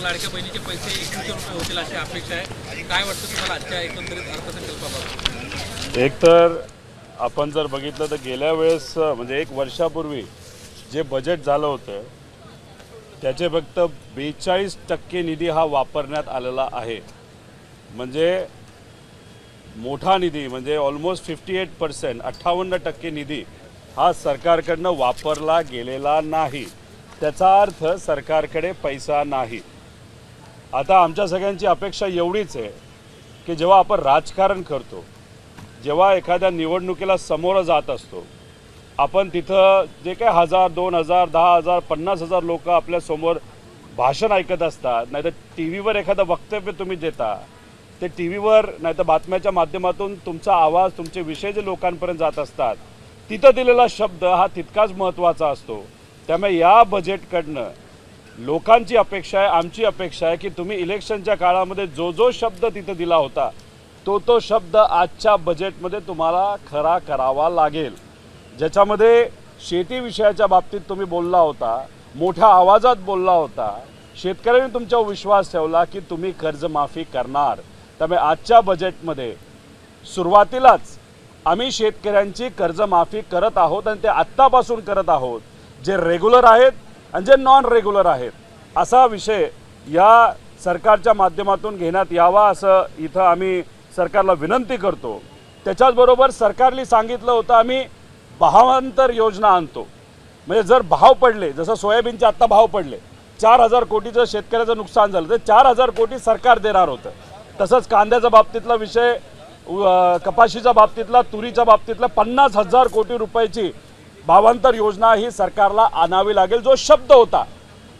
लाडक्या बहिणीचे पैसे 2100 रुपये होतील अशी अपेक्षा आहे. काय वाटतं तुम्हाला आजच्या एकंदरीत अर्थसंकल्पाबाबत? एक तर आपण जर बघितलं तर गेल्या वेळेस म्हणजे एक वर्षापूर्वी जे बजेट झालं होतं त्याचे फक्त 42% निधी हा वापरण्यात आलेला आहे. म्हणजे मोठा निधी म्हणजे ऑलमोस्ट 58% 58% निधी हा सरकारकडनं वापरला गेलेला नाही. त्याचा अर्थ सरकारकडे पैसा नाही. आता आमच्या सगळ्यांची अपेक्षा एवढीच आहे की जेव्हा आपण राजकारण करतो, जेव्हा एखाद्या निवडणुकीला समोर जात असतो, आपण तिथं जे काही 1000 2000 10,000 50,000 लोक आपल्यासमोर भाषण ऐकत असतात, नाहीतर टी व्हीवर एखादं वक्तव्य तुम्ही देता, ते टी व्हीवर नाहीतर बातम्याच्या माध्यमातून तुमचा आवाज तुमचे विषय जे लोकांपर्यंत जात असतात, तिथं दिलेला शब्द हा तितकाच महत्त्वाचा असतो. त्यामुळे या बजेटकडनं लोकांची अपेक्षा आहे, आमची अपेक्षा आहे की तुम्ही इलेक्शनच्या काळामध्ये जो जो शब्द तिथं दिला होता तो शब्द आजच्या बजेटमध्ये तुम्हाला खरा करावा लागेल. ज्याच्यामध्ये शेती विषयाच्या बाबतीत तुम्ही बोलला होता, मोठ्या आवाजात बोलला होता, शेतकऱ्यांनी तुमच्यावर विश्वास ठेवला की तुम्ही कर्जमाफी करणार. त्यामुळे आजच्या बजेटमध्ये सुरुवातीलाच आम्ही शेतकऱ्यांची कर्जमाफी करत आहोत आणि ते आत्तापासून करत आहोत. जे रेग्युलर आहेत आणि जे नॉन रेग्युलर आहेत असा विषय या सरकारच्या माध्यमातून घेण्यात यावा असं इथं आम्ही सरकारला विनंती करतो. त्याच्याचबरोबर सरकारने सांगितलं होतं आम्ही भावांतर योजना आणतो. म्हणजे जर भाव पडले, जसं सोयाबीनचे आत्ता भाव पडले, 4000 कोटीचं शेतकऱ्याचं नुकसान झालं तर 4000 कोटी सरकार देणार होतं. तसंच कांद्याच्या बाबतीतला विषय, कपाशीच्या बाबतीतला, तुरीच्या बाबतीतला 50,000 कोटी रुपयाची भावांतर योजना ही सरकारला आणावी लागेल. जो शब्द होता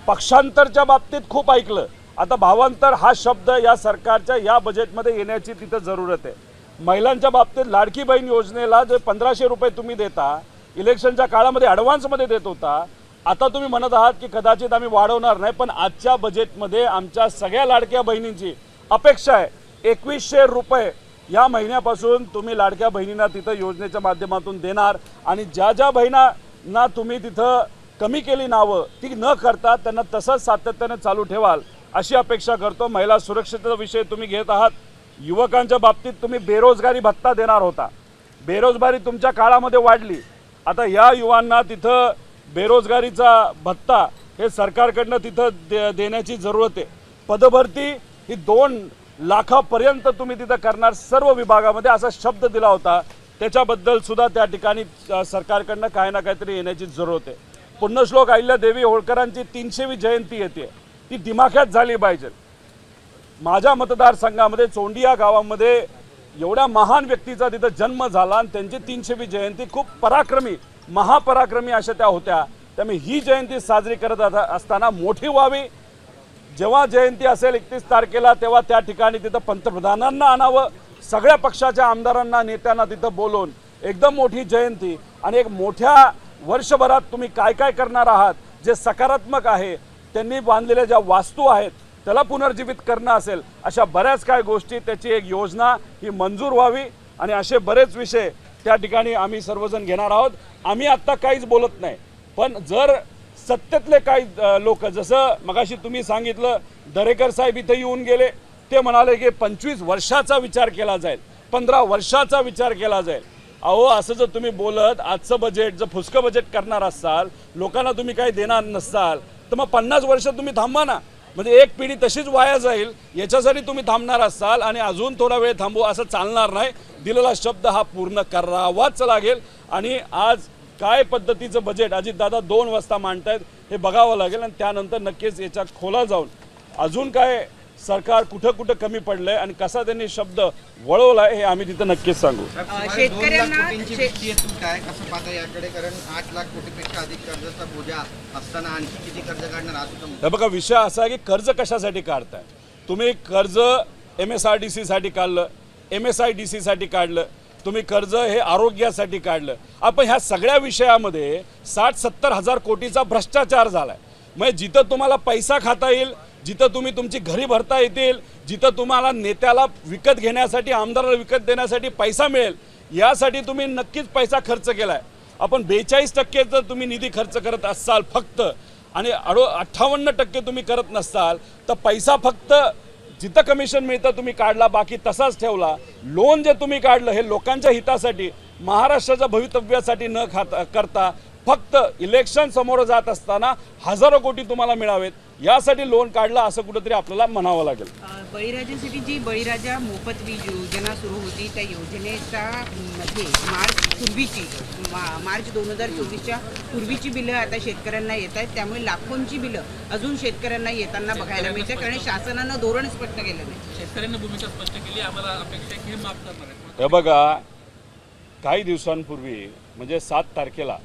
पक्षांतरच्या बाबतीत खूप ऐकलं, आता भावांतर हा शब्द या सरकारच्या या बजेटमध्ये येण्याची तिथं जरूरत आहे. महिलांच्या बाबतीत लाडकी बहीण योजनेला जे 1500 रुपये तुम्ही देता, इलेक्शनच्या काळामध्ये ॲडव्हान्समध्ये देत होता, आता तुम्ही म्हणत आहात की कदाचित आम्ही वाढवणार नाही. पण आजच्या बजेटमध्ये आमच्या सगळ्या लाडक्या बहिणींची अपेक्षा आहे 2100 रुपये या महिन्यापासून तुम्ही लाडक्या बहिणींना तिथं योजनेच्या माध्यमातून देणार. आणि ज्या ज्या बहिणींना तुम्ही तिथं कमी केली नावं ती न करता त्यांना तसंच सातत्याने चालू ठेवाल अशी अपेक्षा करतो. महिला सुरक्षेचा विषय तुम्ही घेत आहात. युवकांच्या बाबतीत तुम्ही बेरोजगारी भत्ता देणार होता, बेरोजगारी तुमच्या काळामध्ये वाढली. आता या युवांना तिथं बेरोजगारीचा भत्ता हे सरकारकडनं तिथं देण्याची जरूरत आहे. पदभरती ही 2 लाखापर्यंत तुम्ही तिथं करणार सर्व विभागामध्ये असा शब्द दिला होता. त्याच्याबद्दल सुद्धा त्या ठिकाणी सरकारकडनं काही ना काहीतरी येण्याची जरूरत आहे. पुण्यश्लोक अहिल्यादेवी होळकरांची 300वी जयंती येते, ती दिमाख्यात झाली पाहिजे. माझ्या मतदारसंघामध्ये चोंडी या गावामध्ये एवढ्या महान व्यक्तीचा तिथं जन्म झाला आणि त्यांची 300वी जयंती खूप पराक्रमी महापराक्रमी अशा त्या होत्या. त्यामुळे ही जयंती साजरी करत असताना मोठी व्हावी. जेव्हा जयंती असेल 31 तारखेला तेव्हा त्या ठिकाणी तिथं पंतप्रधानांना आणावं, सगळ्या पक्षाच्या आमदारांना नेत्यांना तिथं बोलवून एकदम मोठी जयंती आणि एक मोठ्या वर्षभरात तुम्ही काय काय करणार आहात जे सकारात्मक आहे, त्यांनी बांधलेल्या ज्या वास्तू आहेत त्याला पुनर्जीवित करणं असेल, अशा बऱ्याच काय गोष्टी त्याची एक योजना ही मंजूर व्हावी. आणि असे बरेच विषय त्या ठिकाणी आम्ही सर्वजण घेणार आहोत. आम्ही आत्ता काहीच बोलत नाही, पण जर सत्तेतले काही लोक, जसं मगाशी तुम्ही सांगितलं दरेकर साहेब इथे येऊन गेले, ते म्हणाले की 25 वर्षाचा विचार केला जाईल, 15 वर्षाचा विचार केला जाईल. अहो असं जर तुम्ही बोलत आजचं बजेट जर फुसकं बजेट करणार असाल, लोकांना तुम्ही काही देणार नसाल, तर मग 50 वर्ष तुम्ही थांबा ना. म्हणजे एक पिढी तशीच वाया जाईल. याच्यासाठी तुम्ही थांबणार असाल आणि अजून थोडा वेळ थांबू असं चालणार नाही. दिलेला शब्द हा पूर्ण करावाच लागेल. आणि आज काय पद्धतीचं बजेट अजितदादा 2 वाजता मांडतायत हे बघावं लागेल आणि त्यानंतर नक्कीच याच्या खोला जाऊन अजून काय सरकार कुठं कुठं कमी पडलंय आणि कसा त्यांनी शब्द वळवलाय हे आम्ही तिथं नक्कीच सांगू. शेतकऱ्यांना काय कसं पाहता याकडे, कारण 8 लाख कोटीपेक्षा अधिक कर्जाचा बोजा असताना आणखी किती कर्ज काढणार असं? हे बघा, विषय असा आहे की कर्ज कशासाठी काढताय तुम्ही? कर्ज MSRDC साठी काढलं, MSIDC साठी काढलं, तुम्ही कर्ज हे आरोग्यासाठी काढलं. आपण ह्या सगळ्या विषयामध्ये 60-70 हजार कोटीचा भ्रष्टाचार झालाय. म्हणजे जिथं तुम्हाला पैसा खाता येईल, जिथं तुम्ही तुमची घरी भरता येतील, जिथं तुम्हाला नेत्याला विकत घेण्यासाठी, आमदाराला विकत देण्यासाठी पैसा मिळेल, यासाठी तुम्ही नक्कीच पैसा खर्च केलाय. आपण 42% जर तुम्ही निधी खर्च करत असाल फक्त, आणि 58% तुम्ही करत नसताल तर पैसा फक्त जिथं कमिशन मिळतं तुम्ही काढला, बाकी तसाच ठेवला. लोन जे तुम्ही काढलं हे लोकांच्या हितासाठी, महाराष्ट्राच्या भवितव्यासाठी न करता फक्त इलेक्शन समोर जात असताना हजारो कोटी तुम्हाला मिळावेत यासाठी लोन काढलं असं कुठंतरी आपल्याला म्हणावं लागेल. बळीराजासाठी जी बळीराजा मोफत वीज योजना सुरू होती त्या योजनेच्या मध्ये मार्च 2024च्या पूर्वीची बिलं आता शेतकऱ्यांना येत आहेत. त्यामुळे लाखोंची बिलं अजून शेतकऱ्यांना येताना बघायला मिळते, कारण शासनानं धोरण स्पष्ट केलं नाही. शेतकऱ्यांना भूमिका स्पष्ट केली, आम्हाला अपेक्षा आहे की हे माफ करणार आहे. हे बघा, काही दिवसांपूर्वी म्हणजे 7 तारखेला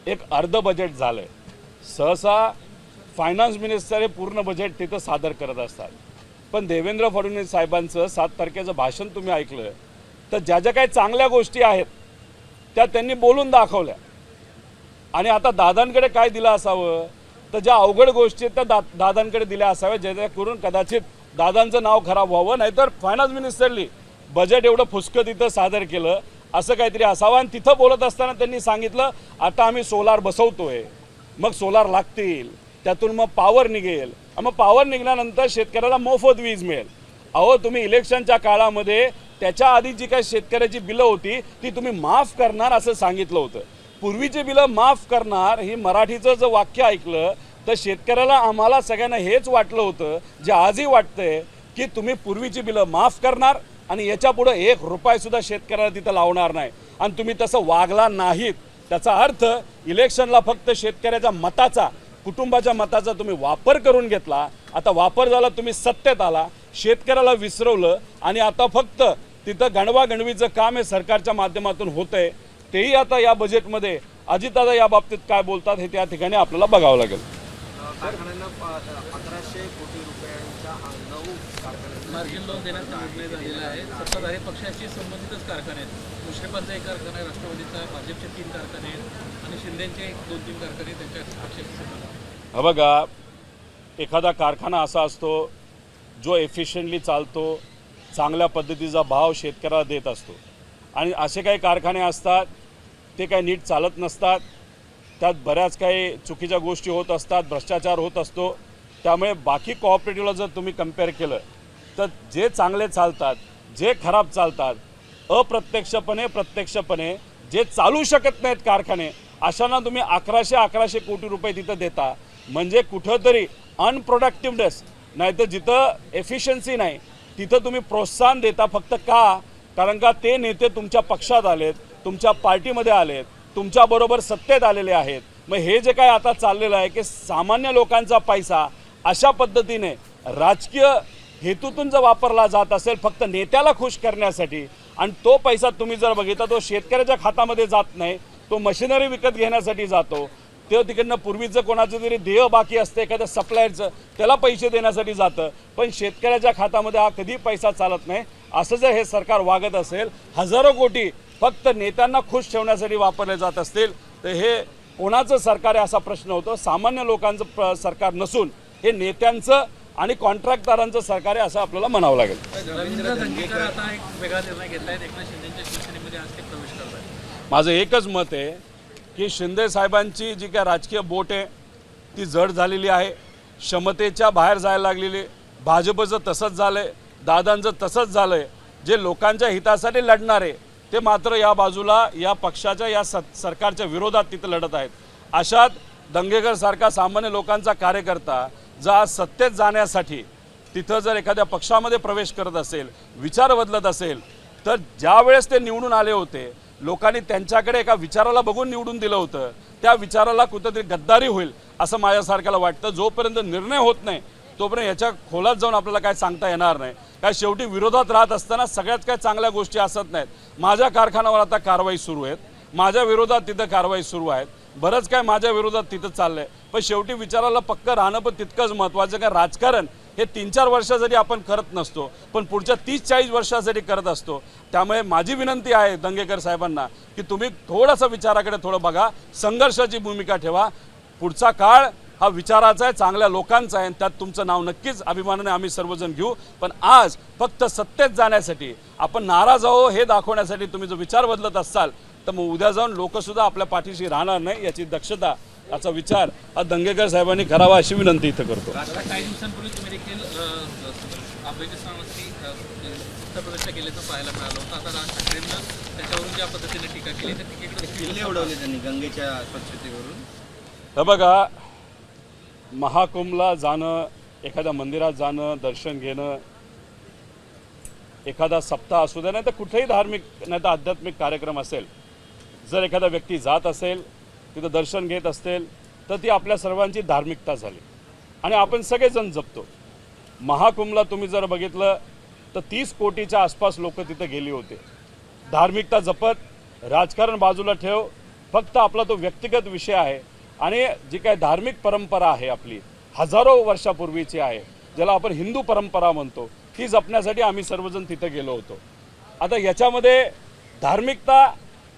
एक अर्ध बजेट झालंय. सहसा फायनान्स मिनिस्टर हे पूर्ण बजेट तिथं सादर करत असतात, पण देवेंद्र फडणवीस साहेबांचं 7 तारखेचं भाषण तुम्ही ऐकलं तर ज्या ज्या काही चांगल्या गोष्टी आहेत त्या त्यांनी बोलून दाखवल्या. आणि आता दादांकडे काय दिलं असावं तर ज्या अवघड गोष्टी आहेत त्या दादांकडे दिल्या असाव्या, जेणेकरून कदाचित दादांचं नाव खराब व्हावं. नाहीतर फायनान्स मिनिस्टरनी बजेट एवढं फुसकं तिथं सादर केलं असं काहीतरी असावं. आणि तिथं बोलत असताना त्यांनी सांगितलं आता आम्ही सोलार बसवतोय, मग सोलार लागतील, त्यातून मग पॉवर निघेल, मग पॉवर निघाल्यानंतर शेतकऱ्याला मोफत वीज मिळेल. अहो, तुम्ही इलेक्शनच्या काळामध्ये त्याच्या आधी जी काही शेतकऱ्याची बिलं होती ती तुम्ही माफ करणार असं सांगितलं होतं. पूर्वीची बिलं माफ करणार ही मराठीचं जर वाक्य ऐकलं तर शेतकऱ्याला, आम्हाला सगळ्यांना हेच वाटलं होतं, जे आजही वाटतंय की तुम्ही पूर्वीची बिलं माफ करणार आणि याच्या पुढे 1 रुपयासुद्धा शेतकऱ्याला तिथं लावणार नाही. आणि तुम्ही तसं वागला नाहीत. त्याचा अर्थ इलेक्शनला फक्त शेतकऱ्याच्या मताचा, कुटुंबाच्या मताचा तुम्ही वापर करून घेतला. आता वापर झाला, तुम्ही सत्तेत आला, शेतकऱ्याला विसरवलं आणि आता फक्त तिथं गणवागणवीचं काम हे सरकारच्या माध्यमातून होतंय. तेही आता या बजेटमध्ये अजितदादा या बाबतीत काय बोलतात हे त्या ठिकाणी आपल्याला बघावं लागेल. कारखान्यांना 1500 कोटी रुपयांच्या 9 कारखान्यांना मार्जिन लोन देण्याचा निर्णय झालेला आहे. सत्ताधारी पक्षाशी संबंधितच कारखाने आहेत. मुश्रीफांचा एक कारखाना आहे, राष्ट्रवादीचा आहे, भाजपचे 3 कारखाने आहेत आणि शिंदेचे 2-3 कारखाने त्यांच्या पक्षाशी संबंधित. हा बघा, एखादा कारखाना असा असतो जो एफिशियंटली चालतो, चांगल्या पद्धतीचा भाव शेतकऱ्याला देत असतो. आणि असे काही कारखाने असतात ते काही नीट चालत नसतात, त्यात बऱ्याच काही चुकीच्या गोष्टी होत असतात, भ्रष्टाचार होत असतो. त्यामुळे बाकी कोऑपरेटिव्हला जर तुम्ही कम्पेअर केलं तर जे चांगले चालतात, जे खराब चालतात, अप्रत्यक्षपणे प्रत्यक्षपणे जे चालू शकत नाहीत कारखाने, अशांना तुम्ही 1100 कोटी रुपये तिथं देता. म्हणजे कुठंतरी अनप्रोडक्टिव्हनेस, नाहीतर जिथं एफिशियन्सी नाही तिथं तुम्ही प्रोत्साहन देता. फक्त का? कारण का ते नेते तुमच्या पक्षात आलेत, तुमच्या पार्टीमध्ये आलेत, तुमच्याबरोबर सत्तेत आलेले आहेत. मग हे जे काय आता चाललेलं आहे की सामान्य लोकांचा पैसा अशा पद्धतीने राजकीय हेतूतून जर वापरला जात असेल फक्त नेत्याला खुश करण्यासाठी, आणि तो पैसा तुम्ही जर बघितला तो शेतकऱ्याच्या खात्यामध्ये जात नाही, तो मशिनरी विकत घेण्यासाठी जातो. ते तिकडनं पूर्वीचं कोणाचं तरी देय बाकी असतं एखाद्या सप्लायरचं, त्याला पैसे देण्यासाठी जातं. पण शेतकऱ्याच्या खात्यामध्ये हा कधी पैसा चालत नाही. असं जर हे सरकार वागत असेल, हजारो कोटी फक्त नेत्यांना खुश ठेवण्यासाठी वापरले जात असतील तर हे कोणाचं सरकार आहे असा प्रश्न होतो. सामान्य लोकांचं सरकार नसून हे नेत्यांचं आणि कॉन्ट्रॅक्टदारांचं सरकार आहे असं आपल्याला म्हणावं लागेल. रवींद्र दंगेकर आता एक वेगळा निर्णय घेतलाय, एकनाथ शिंदेच्या शिवसेनेमध्ये आज ते प्रवेश करत आहेत. माझं एकच मत आहे की शिंदे साहेबांची जी काय राजकीय बोट आहे ती जड झालेली आहे, क्षमतेच्या बाहेर जायला लागलेली. भाजपचं तसंच झालं आहे, दादांचं तसंच झालं आहे. जे लोकांच्या हितासाठी लढणारे ते मात्र या बाजूला, या पक्षाच्या, या सरकारच्या विरोधात तिथं लढत आहेत. अशात दंगेकरसारखा सामान्य लोकांचा कार्यकर्ता जर आज सत्तेत जाण्यासाठी तिथं जर एखाद्या पक्षामध्ये प्रवेश करत असेल, विचार बदलत असेल, तर ज्या वेळेस ते निवडून आले होते लोकांनी त्यांच्याकडे एका विचाराला बघून निवडून दिलं होतं, त्या विचाराला कुठंतरी गद्दारी होईल असं माझ्यासारख्याला वाटतं. जोपर्यंत निर्णय होत नाही तोपर्यंत याच्या खोलात जाऊन आपल्याला काय सांगता येणार नाही. काय शेवटी विरोधात राहत असताना सगळ्याच काय चांगल्या गोष्टी असत नाहीत. माझ्या कारखान्यावर आता कारवाई सुरू आहेत, माझ्या विरोधात तिथं कारवाई सुरू आहेत, बरंच काय माझ्या विरोधात तिथं चाललं आहे. पण शेवटी विचाराला पक्क राहणं पण तितकंच महत्त्वाचं. काय राजकारण हे 3-4 वर्षासाठी आपण करत नसतो, पण पुढच्या 30-40 वर्षासाठी करत असतो. त्यामुळे माझी विनंती आहे दंगेकर साहेबांना की तुम्ही थोडंसं विचाराकडे थोडं बघा, संघर्षाची भूमिका ठेवा. पुढचा काळ हा विचाराचा आहे, चांगल्या लोकांचा आहे, त्यात तुमचं नाव नक्कीच अभिमानाने आम्ही सर्वजण घेऊ. पण आज फक्त सत्तेत जाण्यासाठी आपण नाराज आहो हे दाखवण्यासाठी तुम्ही जर विचार बदलत असाल तर मग उद्या जाऊन लोकसुद्धा आपल्या पाठीशी राहणार नाही. याची दक्षता याचा विचार हा दंगेकर साहेबांनी करावा अशी विनंती इथं करतो. काही दिवसांपूर्वी तुम्ही देखील अफगाणिस्तानवरती उत्तर प्रदेशला गेल्याचं पाहायला मिळालं होतं. आता राज ठाकरेंना त्याच्यावरून ज्या पद्धतीने टीका केली त्या टीकेकडे किल्ले उडवले त्यांनी गंगेच्या स्वच्छतेवरून. हे बघा, महाकुंभला जाणं, एखाद्या मंदिरात जाणं, दर्शन घेणं, एखादा सप्ताह असू द्या, नाही तर कुठेही धार्मिक नाही तर आध्यात्मिक कार्यक्रम असेल, जर एखादा व्यक्ती जात असेल, तिथं दर्शन घेत असेल, तर ती आपल्या सर्वांची धार्मिकता झाली आणि आपण सगळेजण जपतो. महाकुंभला तुम्ही जर बघितलं तर 30 कोटीच्या आसपास लोक तिथं गेली होते. धार्मिकता जपत, राजकारण बाजूला ठेव, फक्त आपला तो व्यक्तिगत विषय आहे आणि जी काही धार्मिक परंपरा आहे आपली हजारो वर्षापूर्वीची आहे, ज्याला आपण हिंदू परंपरा म्हणतो, ती जपण्यासाठी आम्ही सर्वजण तिथं गेलो होतो. आता याच्यामध्ये धार्मिकता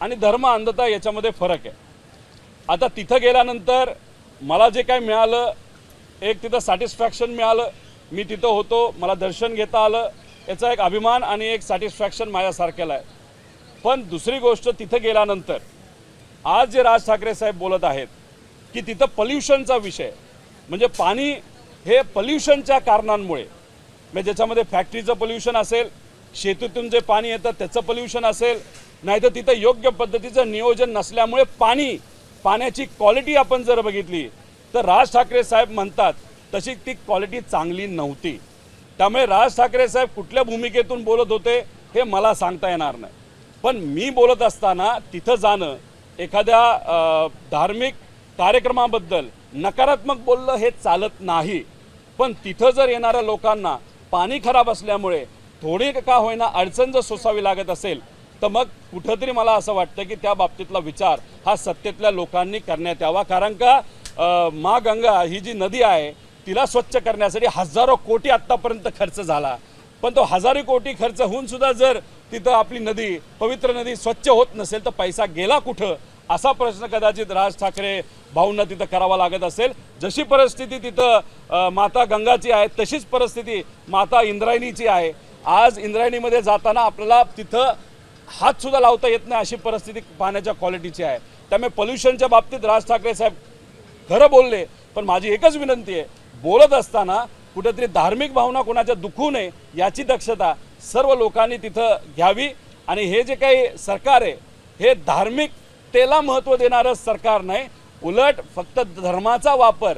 आणि धर्म अंधता याच्यामध्ये फरक आहे. आता तिथं गेल्यानंतर मला जे काय मिळालं, एक तिथं सॅटिस्फॅक्शन मिळालं, मी तिथं होतो, मला दर्शन घेता आलं, याचा एक अभिमान आणि एक सॅटिस्फॅक्शन माझ्यासारखेला आहे. पण दुसरी गोष्ट, तिथं गेल्यानंतर आज जे राज ठाकरे साहेब बोलत आहेत की तिथं पॉल्युशनचा विषय, म्हणजे पाणी हे पॉल्युशनच्या कारणांमुळे, म्हणजे ज्याच्यामध्ये फॅक्टरीचं पॉल्युशन असेल, शेतीतून जे पाणी येतं त्याचं पॉल्युशन असेल, नाहीतर तिथं योग्य पद्धतीचं नियोजन नसल्यामुळे पाण्याची क्वालिटी आपण जर बघितली तर राज ठाकरे साहेब म्हणतात तशी ती क्वालिटी चांगली नव्हती. त्यामुळे राज ठाकरे साहेब कुठल्या भूमिकेतून बोलत होते हे मला सांगता येणार नाही. पण मी बोलत असताना तिथं जाणं, एखाद्या धार्मिक कार्यक्रमाबद्दल नकारात्मक बोललं हे चालत नाही. पण तिथं जर येणाऱ्या लोकांना पाणी खराब असल्यामुळे थोडी का होईना अडचण जर सोसावी लागत असेल, तर मग कुठंतरी मला असं वाटतं की त्या बाबतीतला विचार हा सत्तेतल्या लोकांनी करण्यात यावा. कारण का मा गंगा ही जी नदी आहे तिला स्वच्छ करण्यासाठी हजारो कोटी आत्तापर्यंत खर्च झाला, पण तो हजारो कोटी खर्च होऊन सुद्धा जर तिथं आपली नदी, पवित्र नदी स्वच्छ होत नसेल तर पैसा गेला कुठं, असा प्रश्न कदाचित राज ठाकरे भाऊंना तिथं करावा लागत असेल. जशी परिस्थिती तिथं माता गंगाची आहे तशीच परिस्थिती माता इंद्रायणीची आहे. आज इंद्रायणीमध्ये जाताना आपल्याला तिथं हातसुद्धा लावता येत नाही अशी परिस्थिती पाण्याच्या क्वालिटीची आहे. त्यामुळे पोल्युशनच्या बाबतीत राज ठाकरे साहेब खरं बोलले, पण माझी एकच विनंती आहे, बोलत असताना कुठेतरी धार्मिक भावना कोणाच्या दुखू नये याची दक्षता सर्व लोकांनी तिथं घ्यावी. आणि हे जे काही सरकार आहे हे धार्मिकतेला महत्त्व देणारं सरकार नाही, उलट फक्त धर्माचा वापर,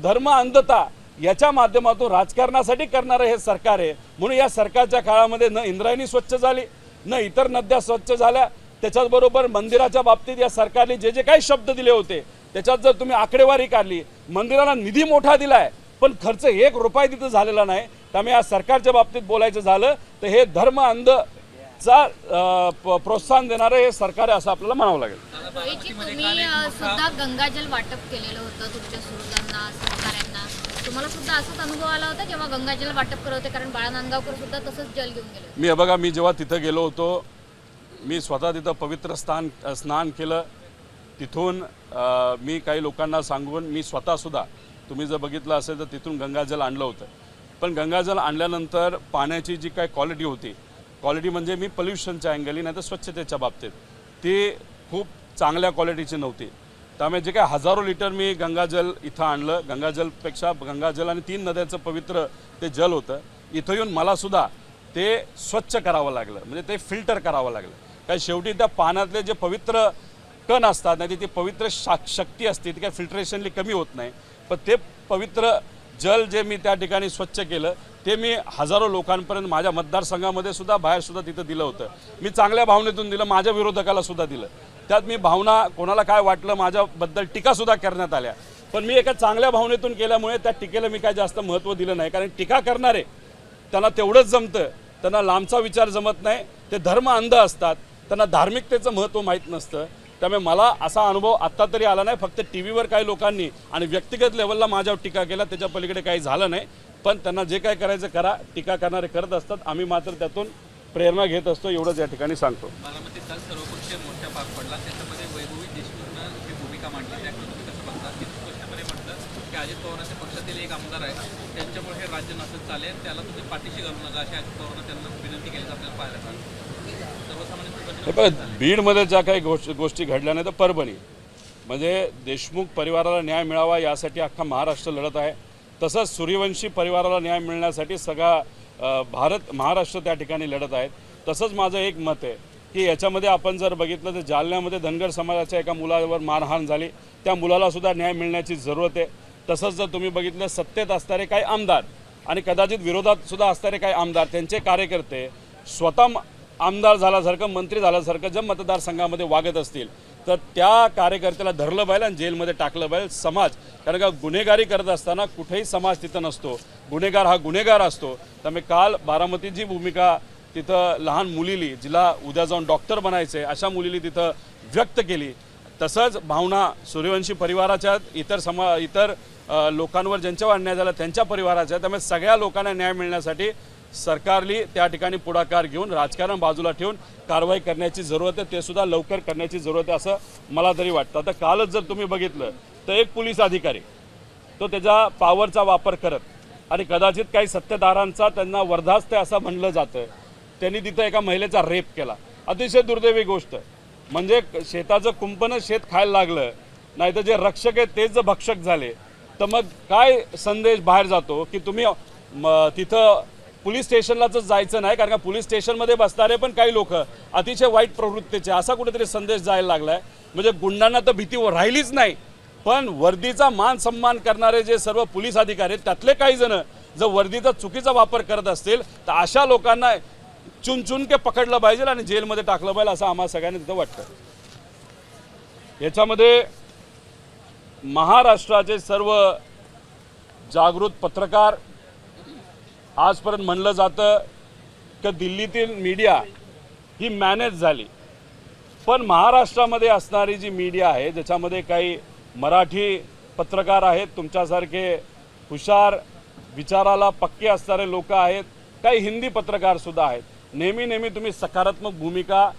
धर्म अंधता याच्या माध्यमातून राजकारणासाठी करणारं हे सरकार आहे. म्हणून या सरकारच्या काळामध्ये न इंद्रायणी स्वच्छ झाली, न इतर नद्या स्वच्छ झाल्या. त्याच्याचबरोबर मंदिराच्या बाबतीत या सरकारने जे जे काही शब्द दिले होते त्याच्यात जर तुम्ही आकडेवारी काढली, मंदिराला निधी मोठा दिलाय पण खर्च 1 रुपया तिथं झालेला नाही. त्यामुळे या सरकारच्या बाबतीत बोलायचं झालं तर हे धर्म अंधचा प्रोत्साहन देणारं हे सरकार आहे असं आपल्याला म्हणावं लागेल. तुम्ही सुद्धा गंगाजल वाटप केलेलं होतं तुमच्या सुहृदांना, सहकाऱ्यांना, तुम्हाला सुद्धा असाच अनुभव आला होता जेव्हा गंगाजल वाटप करत होते? कारण बाळा नांदगावकर सुद्धा तसंच जल घेऊन गेले. मी जेव्हा तिथं गेलो होतो, मी स्वतः तिथं पवित्र स्नान केलं. तिथून मी काही लोकांना सांगून मी स्वतःसुद्धा, तुम्ही जर बघितलं असेल तर तिथून गंगाजल आणलं होतं. पण गंगाजल आणल्यानंतर पाण्याची जी काही क्वालिटी होती, क्वालिटी म्हणजे मी पोल्युशनच्या अँगली नाही तर स्वच्छतेच्या बाबतीत, ती खूप चांगल्या क्वालिटीची नव्हती. त्यामुळे जे काय हजारो लिटर मी गंगाजल इथं आणलं, गंगाजलपेक्षा गंगाजल आणि 3 नद्यांचं पवित्र ते जल होतं. इथं येऊन मलासुद्धा ते स्वच्छ करावं लागलं, म्हणजे ते फिल्टर करावं लागलं. कारण शेवटी त्या पाण्यातले जे पवित्र कण असतात, नाही ती पवित्र शक्ती असते, ती काय फिल्ट्रेशनली कमी होत नाही. पण ते पवित्र जल जे मी त्या ठिकाणी स्वच्छ केलं ते मी हजारो लोकांपर्यंत माझ्या मतदारसंघामध्ये सुद्धा, बाहेरसुद्धा तिथं दिलं होतं. मी चांगल्या भावनेतून दिलं, माझ्या विरोधकाला सुद्धा दिलं. त्यात मी भावना, कोणाला काय वाटलं माझ्याबद्दल टीकासुद्धा करण्यात आल्या, पण मी एका चांगल्या भावनेतून केल्यामुळे त्या टीकेला मी काय जास्त महत्त्व दिलं नाही. कारण टीका करणारे त्यांना तेवढंच जमतं, त्यांना लांबचा विचार जमत नाही, ते धर्म अंध असतात, त्यांना धार्मिकतेचं महत्त्व माहीत नसतं. त्यामुळे मला असा अनुभव आत्ता तरी आला नाही. फक्त टी व्हीवर काही लोकांनी आणि व्यक्तिगत लेवलला माझ्यावर टीका केला, त्याच्या पलीकडे काही झालं नाही. पण त्यांना जे काय करायचं करा, टीका करणारे करत असतात, आम्ही मात्र त्यातून प्रेरणा घेत असतो, एवढंच या ठिकाणी सांगतो. बारामतीत काल सर्वपक्षीय मोर्चा पार पडला, त्याच्यामध्ये वैभवी देशमुखनं जी भूमिका मांडली त्याकडे तुम्ही कसं बघता? की स्पष्टपणे म्हटलं की अजित पवारांच्या पक्षातील एक आमदार आहे, त्यांच्यामुळे हे राज्य नसत चालेल, त्याला तुम्ही पाठीशी घालू नका अशी अजित पवारांना त्यांना विनंती केली आपल्याला पाहायला मिळालं. सर्वसामान्य बीडमध्ये ज्या काही गोष्टी घडल्या नाही तर परभणी, म्हणजे देशमुख परिवाराला न्याय मिळावा यासाठी अख्खा महाराष्ट्र लढत आहे. तसंच सूर्यवंशी परिवाराला न्याय मिळण्यासाठी सगळा महाराष्ट्र त्या ठिकाणी लढत आहेत. तसंच माझं एक मत आहे की याच्यामध्ये आपण जर बघितलं तर जालन्यामध्ये धनगर समाजाच्या एका मुलावर मारहाण झाली, त्या मुलालासुद्धा न्याय मिळण्याची जरूरत आहे. तसंच जर तुम्ही बघितलं सत्तेत असणारे काही आमदार आणि कदाचित विरोधात सुद्धा असणारे काही आमदार, त्यांचे कार्यकर्ते स्वतः आमदार झाल्यासारखं मंत्री झाल्यासारखं जर मतदारसंघामध्ये वागत असतील तर त्या कार्यकर्त्याला धरलं पाहिजे आणि जेलमध्ये टाकलं पाहिजे. समाज, कारण का गुन्हेगारी करत असताना कुठेही समाज तिथं नसतो, गुन्हेगार हा गुन्हेगार असतो. त्यामुळे काल बारामतीची भूमिका तिथं लहान मुलीली, जिला उद्या जाऊन डॉक्टर बनायचे अशा मुलीली तिथं व्यक्त केली. तसंच भावना सूर्यवंशी परिवाराच्या इतर लोकांवर ज्यांच्यावर अन्याय झाला त्यांच्या परिवाराच्या, त्यामुळे सगळ्या लोकांना न्याय मिळण्यासाठी सरकारने त्या ठिकाणी पुढाकार घेऊन राजकारण बाजूला ठेवून कारवाई करण्याची जरूरत आहे. ते सुद्धा लवकर करण्याची जरूरत आहे असं मला तरी वाटतं. आता कालच जर तुम्ही बघितलं तर एक पोलीस अधिकारी तो त्याच्या पॉवरचा वापर करत आणि कदाचित काही सत्तेदारांचा त्यांना वर्धास्थ असं म्हणलं जातं, त्यांनी तिथं एका महिलेचा रेप केला. अतिशय दुर्दैवी गोष्ट. म्हणजे शेताचं कुंपणं शेत खायला लागलं, नाही तर जे रक्षक आहेत तेच जर भक्षक झाले तर मग काय संदेश बाहेर जातो की तुम्ही तिथं पोलीस स्टेशनलाच जायचं नाही, कारण का पोलीस स्टेशनमध्ये बसणारे पण काही लोक अतिशय वाईट प्रवृत्तीचे, असा कुठेतरी संदेश जायला लागला आहे. म्हणजे गुंडांना तर भीती राहिलीच नाही, पण वर्दीचा मान सन्मान करणारे जे सर्व पोलीस अधिकारी आहेत त्यातले काही जण जर वर्दीचा चुकीचा वापर करत असतील तर अशा लोकांना चुन के पकडलं पाहिजे आणि जेलमध्ये टाकलं पाहिजे असं आम्हाला सगळ्यांनी तिथं वाटतं. याच्यामध्ये महाराष्ट्राचे सर्व जागृत पत्रकार, आजपर्यंत म्हणलं जातं की दिल्लीतील मीडिया ही मॅनेज झाली, पण महाराष्ट्रामध्ये असणारी जी मीडिया आहे ज्याच्यामध्ये काही मराठी पत्रकार आहेत, तुमच्यासारखे हुशार विचाराला पक्के असणारे लोक आहेत, काही हिंदी पत्रकारसुद्धा आहेत. नेहमी तुम्ही सकारात्मक भूमिका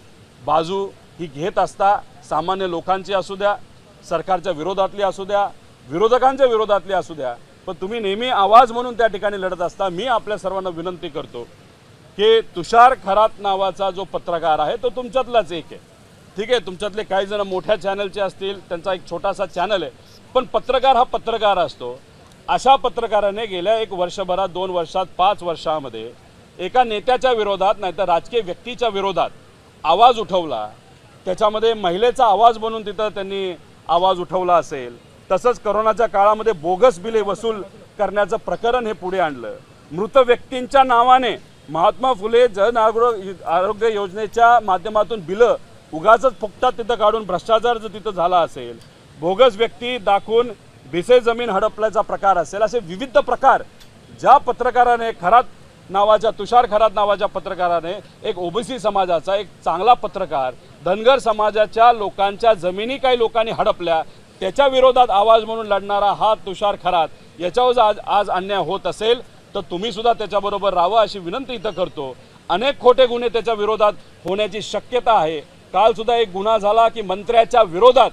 बाजू ही घेत असता, सामान्य लोकांची असू द्या, सरकारच्या विरोधातली असू द्या, विरोधकांच्या विरोधातली असू द्या, पण तुम्ही नेहमी आवाज म्हणून त्या ठिकाणी लढत असता. मी आपल्या सर्वांना विनंती करतो की तुषार खरात नावाचा जो पत्रकार आहे तो तुमच्यातलाच एक आहे. ठीक आहे, तुमच्यातले काही जण मोठ्या चॅनलचे असतील, त्यांचा एक छोटासा चॅनल आहे, पण पत्रकार हा पत्रकार असतो. अशा पत्रकाराने गेल्या 1 वर्षभरात, 2 वर्षात, 5 वर्षामध्ये एका नेत्याच्या विरोधात नाही तर राजकीय व्यक्तीच्या विरोधात आवाज उठवला. त्याच्यामध्ये महिलेचा आवाज म्हणून तिथं त्यांनी आवाज उठवला असेल. तसंच करोनाच्या काळामध्ये बोगस बिले वसूल करण्याचं प्रकरण हे पुढे आणलं. मृत व्यक्तींच्या नावाने महात्मा फुले जन आरोग्य योजनेच्या माध्यमातून बिलं उगाचच फुकटात तिथं काढून भ्रष्टाचार जर तिथं झाला असेल, बोगस व्यक्ती दाखवून भिसे जमीन हडपल्याचा प्रकार असेल, असे विविध प्रकार ज्या पत्रकाराने तुषार खरात नावाच्या पत्रकाराने, एक ओबीसी समाजाचा एक चांगला पत्रकार, धनगर समाजाच्या लोकांच्या जमिनी काही लोकांनी हडपल्या त्याच्या विरोधात आवाज म्हणून लढणारा हा तुषार खरात, याच्यावर आज अन्याय होत असेल तर तुम्ही सुद्धा त्याच्याबरोबर राहावं अशी विनंती इथं करतो. अनेक खोटे गुन्हे त्याच्या विरोधात होण्याची शक्यता आहे. काल सुद्धा एक गुन्हा झाला की मंत्र्याच्या विरोधात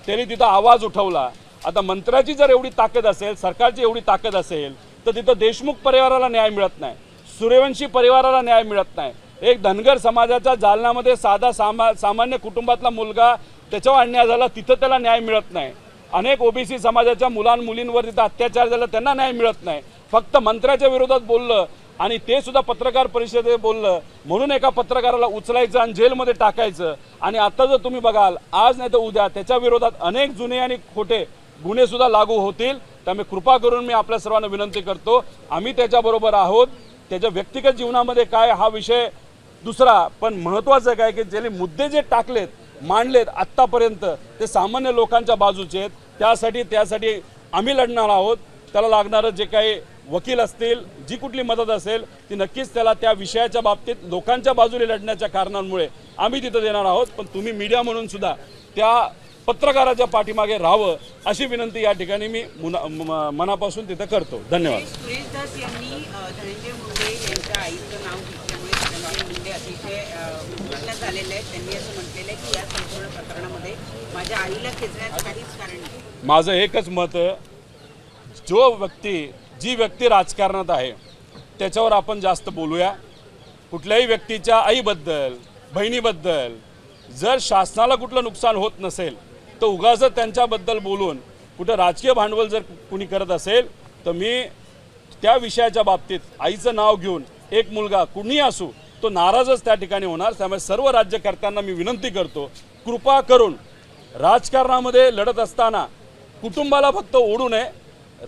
त्यांनी तिथं आवाज उठवला. आता मंत्र्याची जर एवढी ताकद असेल, सरकारची एवढी ताकद असेल तर तिथं देशमुख परिवाराला न्याय मिळत नाही, सूर्यवंशी परिवाराला न्याय मिळत नाही. एक धनगर समाजाच्या जालन्यामध्ये साधा सामान्य कुटुंबातला मुलगा, त्याच्यावर अन्याय झाला, तिथं त्याला न्याय मिळत नाही. अनेक ओबीसी समाजाच्या मुलांमुलींवर तिथं अत्याचार झाला, त्यांना न्याय मिळत नाही. फक्त मंत्र्याच्या विरोधात बोललं आणि ते सुद्धा पत्रकार परिषदेत बोललं म्हणून एका पत्रकाराला उचलायचं आणि जेलमध्ये टाकायचं. आणि आता जर तुम्ही बघाल, आज नाही तर उद्या त्याच्या विरोधात अनेक जुने आणि खोटे गुन्हे सुद्धा लागू होतील. त्यामुळे कृपा करून मी आपल्या सर्वांना विनंती करतो, आम्ही त्याच्याबरोबर आहोत. त्याच्या व्यक्तिगत जीवनामध्ये काय हा विषय दुसरा, पण महत्त्वाचं काय की ज्यांनी मुद्दे जे टाकलेत, मांडलेत आत्तापर्यंत, ते सामान्य लोकांच्या बाजूचे आहेत. त्यासाठी आम्ही लढणार आहोत. त्याला लागणारं जे काही वकील असतील, जी कुठली मदत असेल ती नक्कीच त्याला त्या विषयाच्या बाबतीत लोकांच्या बाजूने लढण्याच्या कारणांमुळे आम्ही तिथं देणार आहोत. पण तुम्ही मीडिया म्हणून सुद्धा त्या पत्रकाराच्या पाठीमागे राहावं अशी विनंती या ठिकाणी मी मनापासून तिथं करतो. धन्यवाद. सुरेश दास यांनी धनंजय मुंडे यांच्या आईचं नाव घेतल्यामुळे धनंजय मुंडे अतिशय उद्विग्न झालेले आहेत. त्यांनी असं म्हटलेलं आहे की या संपूर्ण प्रकरणामध्ये माझ्या आईला खेचण्याचं काहीच कारण नाही. माझं एकच मत आहे, जी व्यक्ती राजकारणात आहे त्याच्यावर आपण जास्त बोलूया. कुठल्याही व्यक्तीच्या आईबद्दल, बहिणीबद्दल जर शासनाला कुठलं नुकसान होत नसेल तर उगाच त्यांच्याबद्दल बोलून कुठं राजकीय भांडवल जर कुणी करत असेल तर मी त्या विषयाच्या बाबतीत आईचं नाव घेऊन एक मुलगा कुणीही असू तो नाराजच त्या ठिकाणी होणार. त्यामुळे सर्व राज्यकर्त्यांना मी विनंती करतो, कृपा करून राजकारणामध्ये लढत असताना कुटुंबाला फक्त ओढू नये.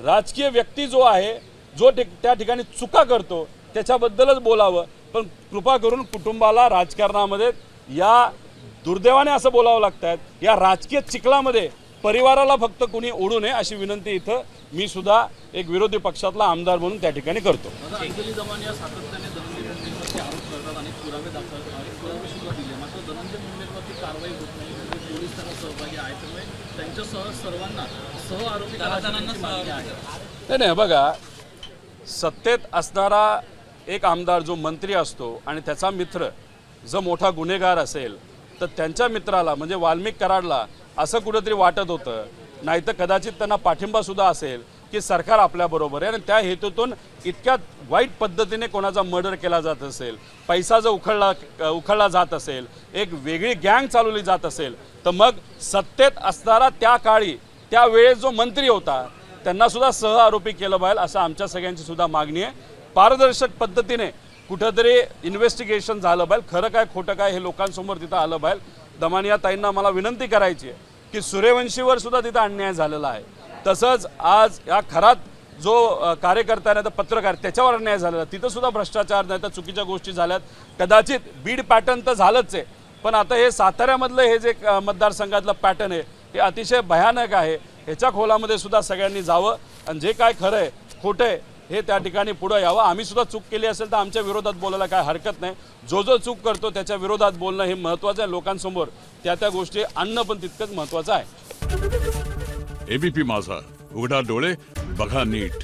राजकीय व्यक्ती जो आहे, जो त्या ठिकाणी चुका करतो त्याच्याबद्दलच बोलावं, पण कृपा करून कुटुंबाला राजकारणामध्ये या दुर्दैवाने असं बोलावं लागतं, या राजकीय चिखलामध्ये परिवाराला फक्त कुणी ओढू नये अशी विनंती इथं मी सुद्धा एक विरोधी पक्षातला आमदार म्हणून त्या ठिकाणी करतो. अंजली दमानिया सातत्याने धनंजय मुंडेंवरती आरोप करतात आणि पुरावे सुद्धा दिले, मात्र धनंजय मुंडेंवरती कारवाई होत नाही. म्हणजे पोलीस त्यांना सहभागी आहेत, त्यामुळे त्यांच्यासह सर्वांना सह आरोपी नाही बघा, सत्तेत असणारा एक आमदार जो मंत्री असतो आणि त्याचा मित्र जो मोठा गुन्हेगार असेल तर त्यांच्या मित्राला म्हणजे वाल्मिक कराडला असं कुठंतरी वाटत होतं, नाहीतर कदाचित त्यांना पाठिंबासुद्धा असेल की सरकार आपल्याबरोबर आहे, आणि त्या हेतूतून इतक्या वाईट पद्धतीने कोणाचा मर्डर केला जात असेल, पैसा जर उखळला जात असेल, एक वेगळी गँग चालवली जात असेल, तर मग सत्तेत असणारा त्या काळी त्यावेळेस जो मंत्री होता त्यांना सुद्धा सह आरोपी केलं पाहिजे असं आमच्या सगळ्यांची सुद्धा मागणी आहे. पारदर्शक पद्धतीने कुठंतरी इन्व्हेस्टिगेशन झालं पाहिजे, खरं काय खोटं काय हे लोकांसमोर तिथं आलं पाहिजे. दमानिया ताईंना मला विनंती करायची आहे की सूर्यवंशीवर सुद्धा तिथं अन्याय झालेला आहे, तसंच आज या खरात जो कार्यकर्ता नाही तर पत्रकार त्याच्यावर अन्याय झालेला, तिथं सुद्धा भ्रष्टाचार नाही तर चुकीच्या गोष्टी झाल्यात. कदाचित बीड पॅटर्न तर झालंच आहे, पण आता हे साताऱ्यामधलं हे जे मतदारसंघातलं पॅटर्न आहे हे अतिशय भयानक आहे. ह्याच्या खोलामध्ये सुद्धा सगळ्यांनी जावं आणि जे काय खरं आहे खोटं आहे हे त्या ठिकाणी पुढं यावं. आम्ही सुद्धा चूक केली असेल तर आमच्या विरोधात बोलायला काय हरकत नाही. जो चूक करतो त्याच्या विरोधात बोलणं हे महत्त्वाचं आहे. लोकांसमोर त्या गोष्टी आणणं पण तितकंच महत्त्वाचं आहे. एबीपी माझा, उघडा डोळे बघा नीट.